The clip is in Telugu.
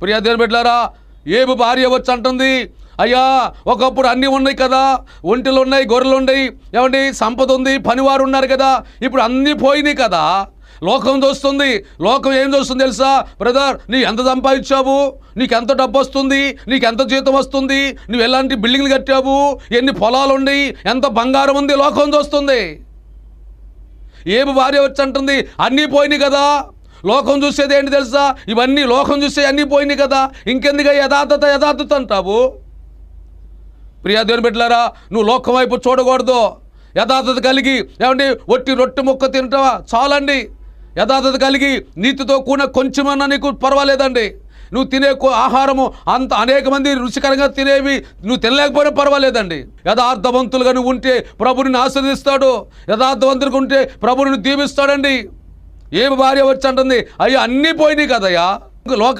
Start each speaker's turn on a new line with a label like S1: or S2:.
S1: ప్రియా దేవుని బిడ్డలారా, ఏబు భార్య వచ్చి అంటుంది, అయ్యా ఒకప్పుడు అన్నీ ఉన్నాయి కదా, ఒంటెలు ఉన్నాయి, గొర్రెలు ఉన్నాయి, ఏమండి సంపద ఉంది, పనివారు ఉన్నారు కదా, ఇప్పుడు అన్నీ పోయినాయి కదా. లోకం చూస్తుంది. లోకం ఏం చూస్తుంది తెలుసా? బ్రదర్, నీ ఎంత సంపాదించావు, నీకు ఎంత డబ్బు వస్తుంది, నీకు ఎంత జీతం వస్తుంది, నువ్వు ఎలాంటి బిల్డింగ్లు కట్టావు, ఎన్ని పొలాలు ఉన్నాయి, ఎంత బంగారం ఉంది, లోకం చూస్తుంది. ఏమి భార్య వచ్చి అంటుంది, అన్నీ పోయినాయి కదా. లోకం చూసేది ఏంటి తెలుసా? ఇవన్నీ లోకం చూసే అన్నీ పోయినాయి కదా, ఇంకెందుకు యథార్థత అంటావు? ప్రియా దేవుని బిడ్డలారా, నువ్వు లోకం వైపు చూడకూడదు. యథార్థత కలిగి, ఏమండి ఒట్టి రొట్టె ముక్క తింటావా చాలండి. యథార్థత కలిగి నీతితో కూడిన కొంచెమన్నా నీకు పర్వాలేదండి. నువ్వు తినే ఆహారము అంత అనేక మంది రుచికరంగా తినేవి నువ్వు తినలేకపోయినా పర్వాలేదండి. యథార్థవంతులుగా నువ్వు ఉంటే ప్రభుని ఆశీర్వదిస్తాడు. యథార్థవంతులుగా ఉంటే ప్రభుని దీవిస్తాడండి. ఏమి భార్య వచ్చి అంటుంది, అయ్యా అన్నీ పోయినాయి కదయ్యా,